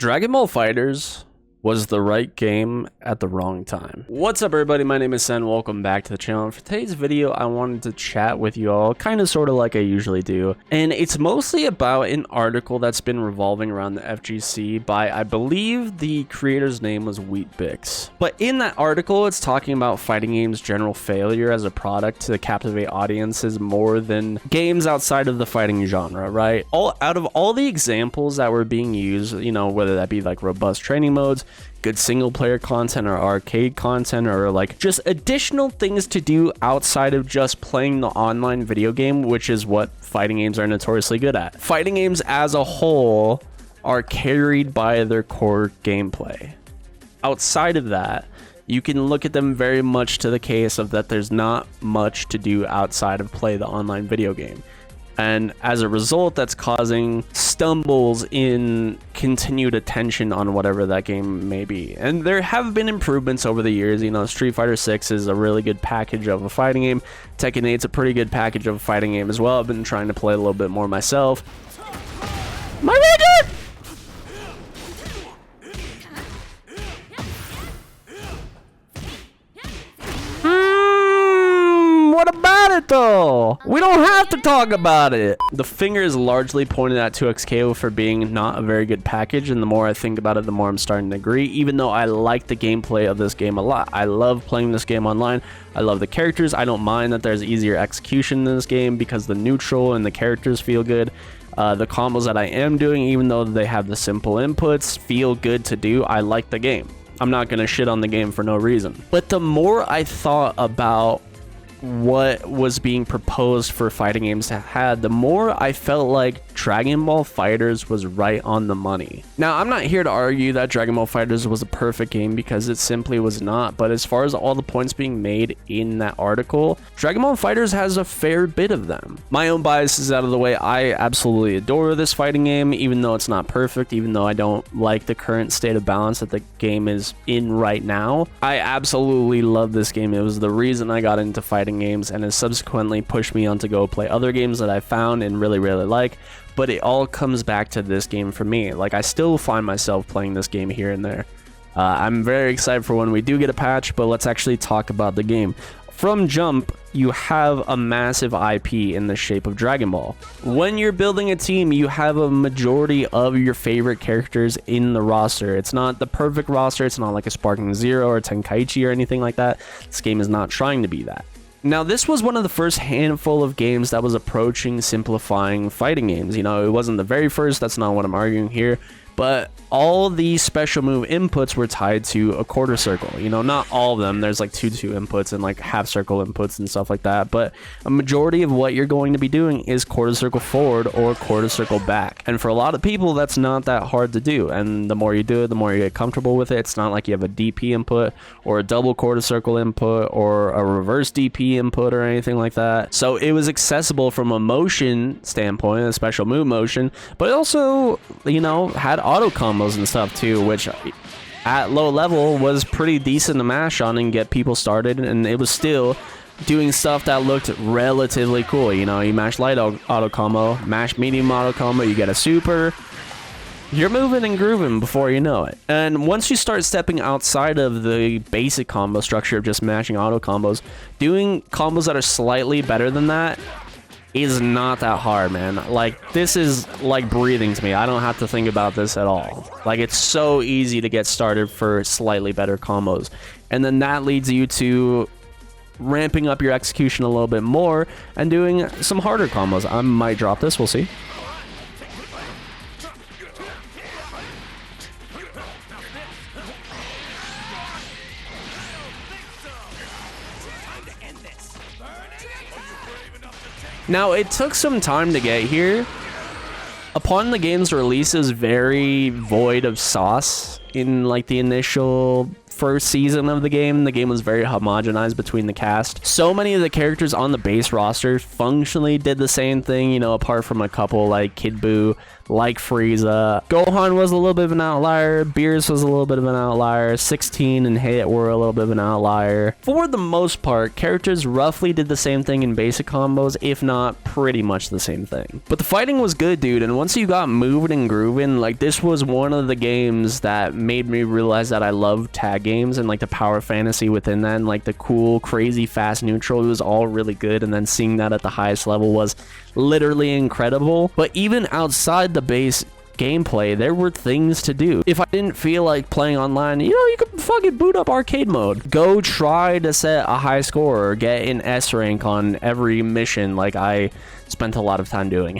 Dragon Ball FighterZ was the right game at the wrong time. What's up, everybody? My name is Sen. Welcome back to the channel. For today's video, I wanted to chat with you all, kind of sort of like I usually do. And it's mostly about an article that's been revolving around the FGC by, I believe the creator's name was Wheatbix. But in that article, it's talking about fighting games' general failure as a product to captivate audiences more than games outside of the fighting genre, right? Out of all the examples that were being used, you know, whether that be like robust training modes, good single player content, or arcade content, or like just additional things to do outside of just playing the online video game, which is what fighting games are notoriously good at. Fighting games as a whole are carried by their core gameplay. Outside of that, you can look at them very much to the case of that there's not much to do outside of play the online video game. And as a result, that's causing stumbles in continued attention on whatever that game may be. And there have been improvements over the years. You know, Street Fighter 6 is a really good package of a fighting game. Tekken 8's a pretty good package of a fighting game as well. I've been trying to play a little bit more myself. My Ranger! What about it though? We don't have to talk about it. The finger is largely pointed at 2XKO for being not a very good package, and the more I think about it, the more I'm starting to agree, even though I like the gameplay of this game a lot. I love playing this game online. I love the characters. I don't mind that there's easier execution in this game because the neutral and the characters feel good. The combos that I am doing, even though they have the simple inputs, feel good to do. I like the game. I'm not gonna shit on the game for no reason. But the more I thought about what was being proposed for fighting games to have, the more I felt like Dragon Ball FighterZ was right on the money. Now, I'm not here to argue that Dragon Ball FighterZ was a perfect game, because it simply was not, but as far as all the points being made in that article, Dragon Ball FighterZ has a fair bit of them. My own bias is out of the way. I absolutely adore this fighting game, even though it's not perfect, even though I don't like the current state of balance that the game is in right now. I absolutely love this game. It was the reason I got into fighting games, and has subsequently pushed me on to go play other games that I found and really like. But it all comes back to this game for me. Like, I still find myself playing this game here and there. I'm very excited for when we do get a patch, but let's actually talk about the game. From jump, you have a massive IP in the shape of Dragon Ball. When you're building a team, you have a majority of your favorite characters in the roster. It's not the perfect roster. It's not like a Sparking Zero or Tenkaichi or anything like that. This game is not trying to be that. Now, this was one of the first handful of games that was approaching simplifying fighting games. You know, it wasn't the very first. That's not what I'm arguing here. But all the special move inputs were tied to a quarter circle. You know, not all of them. There's like 2-2 inputs and like half circle inputs and stuff like that. But a majority of what you're going to be doing is quarter circle forward or quarter circle back. And for a lot of people, that's not that hard to do. And the more you do it, the more you get comfortable with it. It's not like you have a DP input or a double quarter circle input or a reverse DP input or anything like that. So it was accessible from a motion standpoint, a special move motion, but it also, you know, had auto combos and stuff too, which at low level was pretty decent to mash on and get people started, and it was still doing stuff that looked relatively cool. You know, you mash light auto combo, mash medium auto combo, you get a super, you're moving and grooving before you know it. And once you start stepping outside of the basic combo structure of just mashing auto combos, doing combos that are slightly better than that is not that hard, man. Like, this is like breathing to me. I don't have to think about this at all. Like, it's so easy to get started for slightly better combos, and then that leads you to ramping up your execution a little bit more and doing some harder combos. I might drop this, we'll see. Now, it took some time to get here. Upon the game's release, it was very void of sauce in like the initial first season of the game. The game was very homogenized between the cast. So many of the characters on the base roster functionally did the same thing, you know, apart from a couple like Kid Buu like Frieza. Gohan was a little bit of an outlier. Beerus was a little bit of an outlier. 16 and Hit were a little bit of an outlier. For the most part, characters roughly did the same thing in basic combos, if not pretty much the same thing. But the fighting was good, dude, and once you got moving and grooving, like, this was one of the games that made me realize that I love tag games and, like, the power fantasy within that, and, like, the cool, crazy, fast neutral. It was all really good, and then seeing that at the highest level was literally incredible. But even outside the base gameplay, there were things to do. If I didn't feel like playing online, you know, you could fucking boot up arcade mode. Go try to set a high score or get an S rank on every mission, like I spent a lot of time doing.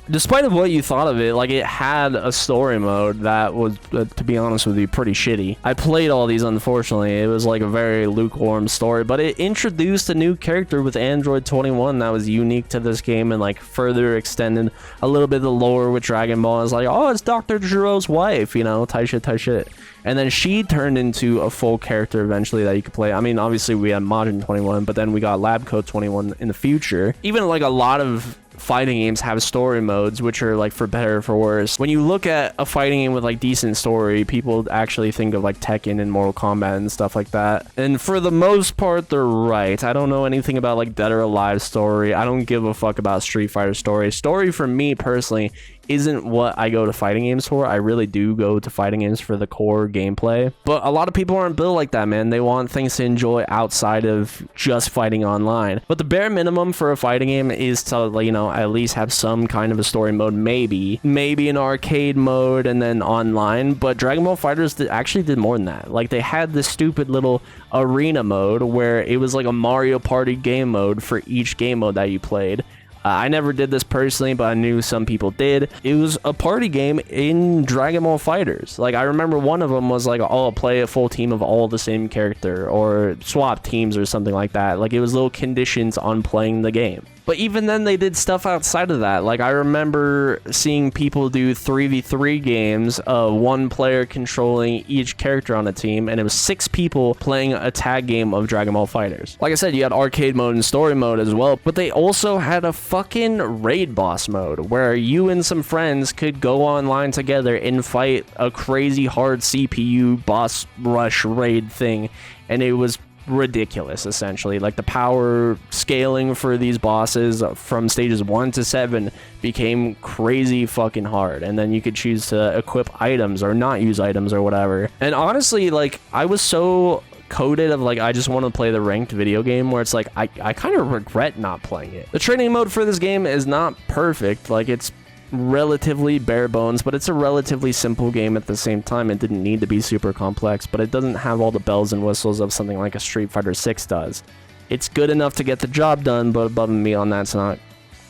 Despite of what you thought of it, like, it had a story mode that was, to be honest with you, pretty shitty. I played all these, unfortunately. It was like a very lukewarm story, but it introduced a new character with Android 21 that was unique to this game and, like, further extended a little bit of the lore with Dragon Ball. It's like, oh, it's Dr. Giro's wife, you know, tight shit, tight shit. And then she turned into a full character eventually that you could play. I mean, obviously we had Majin 21, but then we got Lab Coat 21 in the future. Even, like, a lot of fighting games have story modes, which are, like, for better or for worse. When you look at a fighting game with, like, decent story, people actually think of, like, Tekken and Mortal Kombat and stuff like that. And for the most part, they're right. I don't know anything about, like, Dead or Alive story. I don't give a fuck about Street Fighter story. Story for me personally isn't what I go to fighting games for. I really do go to fighting games for the core gameplay. But a lot of people aren't built like that, man. They want things to enjoy outside of just fighting online. But the bare minimum for a fighting game is to, you know, at least have some kind of a story mode, maybe an arcade mode, and then online. But Dragon Ball FighterZ actually did more than that. Like, they had this stupid little arena mode where it was like a Mario Party game mode for each game mode that you played. I never did this personally, but I knew some people did. It was a party game in Dragon Ball FighterZ. Like, I remember one of them was like, oh, play a full team of all the same character, or swap teams or something like that. Like, it was little conditions on playing the game. But even then, they did stuff outside of that. Like, I remember seeing people do 3v3 games of one player controlling each character on a team, and it was 6 people playing a tag game of Dragon Ball FighterZ. Like I said, you had arcade mode and story mode as well, but they also had a fucking raid boss mode where you and some friends could go online together and fight a crazy hard CPU boss rush raid thing, and it was ridiculous. Essentially, like, the power scaling for these bosses from stages 1 to 7 became crazy fucking hard, and then you could choose to equip items or not use items or whatever. And honestly, like, I was so coded of, like, I just want to play the ranked video game where it's like I kind of regret not playing it. The training mode for this game is not perfect. Like, it's relatively bare bones, but it's a relatively simple game at the same time. It didn't need to be super complex, but it doesn't have all the bells and whistles of something like a Street Fighter 6 does. It's good enough to get the job done, but above and beyond that's not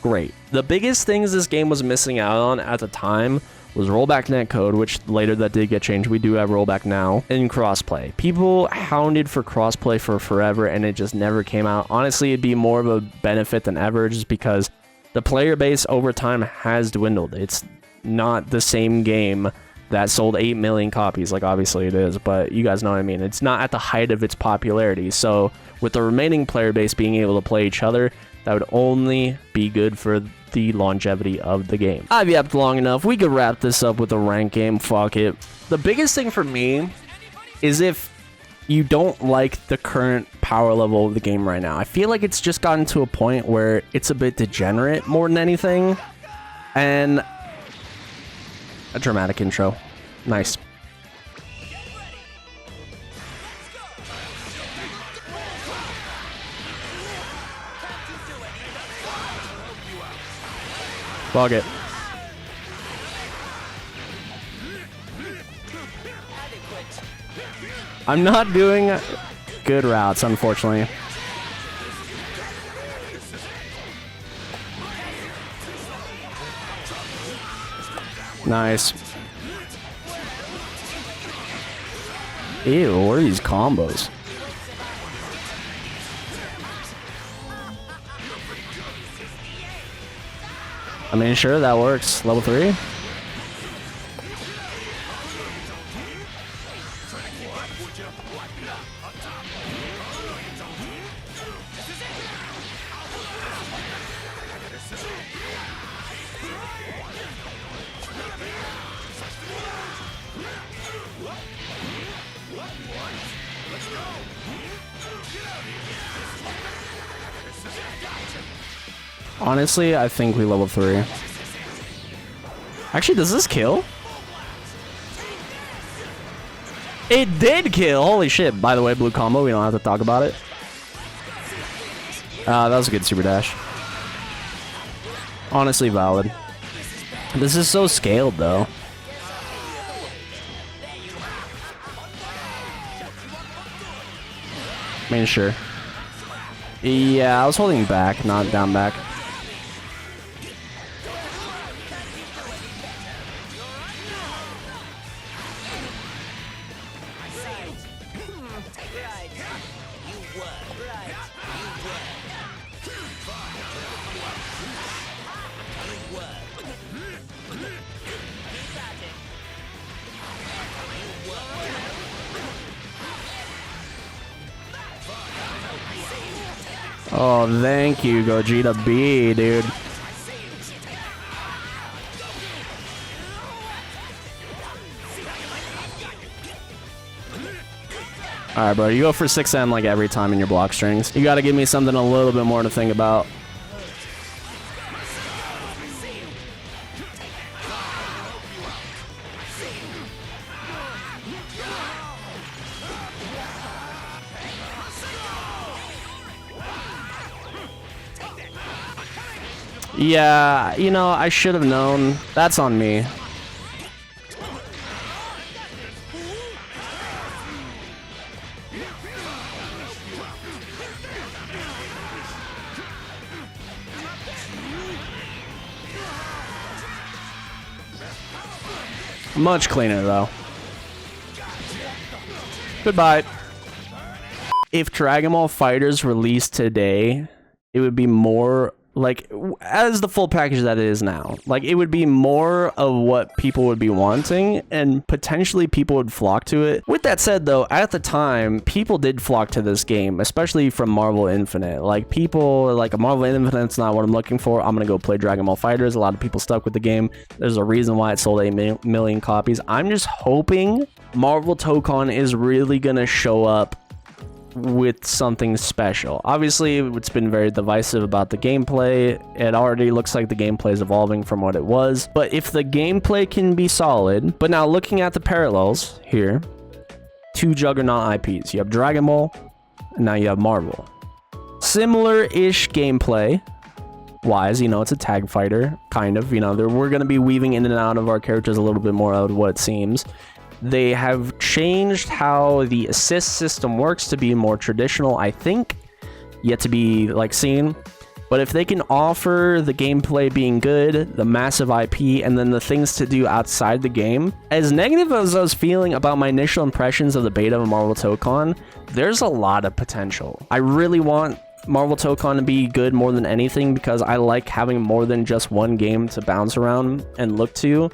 great. The biggest things this game was missing out on at the time was rollback netcode, which later that did get changed. We do have rollback now, and crossplay. People hounded for crossplay for forever, and it just never came out. Honestly, it'd be more of a benefit than ever, just because the player base over time has dwindled. It's not the same game that sold 8 million copies, like obviously it is, but you guys know what I mean. It's not at the height of its popularity. So with the remaining player base being able to play each other, that would only be good for the longevity of the game. I've yapped long enough. We could wrap this up with a ranked game. Fuck it. The biggest thing for me is if you don't like the current power level of the game right now. I feel like it's just gotten to a point where it's a bit degenerate more than anything. And a dramatic intro. Nice. Bug it. I'm not doing good routes, unfortunately. Nice. Ew, what are these combos? I mean, sure, that works. Level 3? Honestly, I think we level 3. Actually, does this kill? It did kill! Holy shit. By the way, blue combo, we don't have to talk about it. That was a good super dash. Honestly valid. This is so scaled, though. I mean, sure. Yeah, I was holding back, not down back. Oh, thank you, Gogeta B, dude. Alright, bro, you go for 6M like every time in your block strings. You gotta give me something a little bit more to think about. Yeah, you know, I should have known. That's on me. Much cleaner, though. Goodbye. If Dragon Ball FighterZ released today, it would be more... like, as the full package that it is now, like, it would be more of what people would be wanting, and potentially people would flock to it. With that said, though, at the time, people did flock to this game, especially from Marvel Infinite. Like, people, like, Marvel Infinite's not what I'm looking for. I'm gonna go play Dragon Ball FighterZ. A lot of people stuck with the game. There's a reason why it sold 8 million copies. I'm just hoping Marvel Tokon is really gonna show up with something special. Obviously, it's been very divisive about the gameplay. It already looks like the gameplay is evolving from what it was. But if the gameplay can be solid... But now, looking at the parallels here, 2 Juggernaut IPs. You have Dragon Ball, and now you have Marvel. Similar-ish gameplay wise, you know, it's a tag fighter, kind of. You know, we're going to be weaving in and out of our characters a little bit more out of what it seems. They have changed how the assist system works to be more traditional, I think. Yet to be, like, seen. But if they can offer the gameplay being good, the massive IP, and then the things to do outside the game, as negative as I was feeling about my initial impressions of the beta of Marvel Tokon, there's a lot of potential. I really want Marvel Tokon to be good more than anything, because I like having more than just one game to bounce around and look to,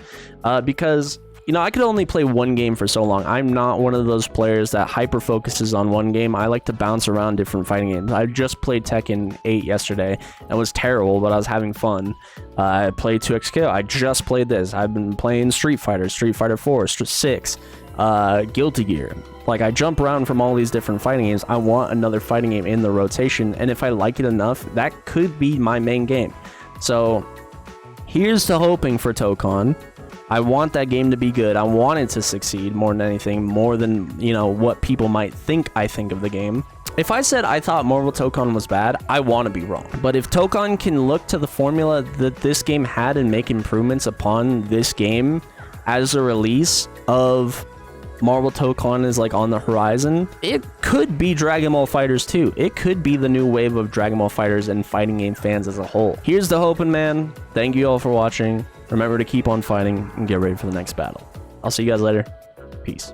because... you know, I could only play one game for so long. I'm not one of those players that hyper focuses on one game. I like to bounce around different fighting games. I just played Tekken 8 yesterday. It was terrible, but I was having fun. I played 2XKO. I just played this. I've been playing Street Fighter 4, 6, Guilty Gear. Like, I jump around from all these different fighting games. I want another fighting game in the rotation, and if I like it enough, that could be my main game. So, here's to hoping for Tokon. I want that game to be good. I want it to succeed more than anything, more than, you know, what people might think I think of the game. If I said I thought Marvel Tokon was bad, I want to be wrong. But if Tokon can look to the formula that this game had and make improvements upon this game as a release of Marvel Tokon is like on the horizon, it could be Dragon Ball FighterZ 2. It could be the new wave of Dragon Ball FighterZ and fighting game fans as a whole. Here's the hoping, man. Thank you all for watching. Remember to keep on fighting and get ready for the next battle. I'll see you guys later. Peace.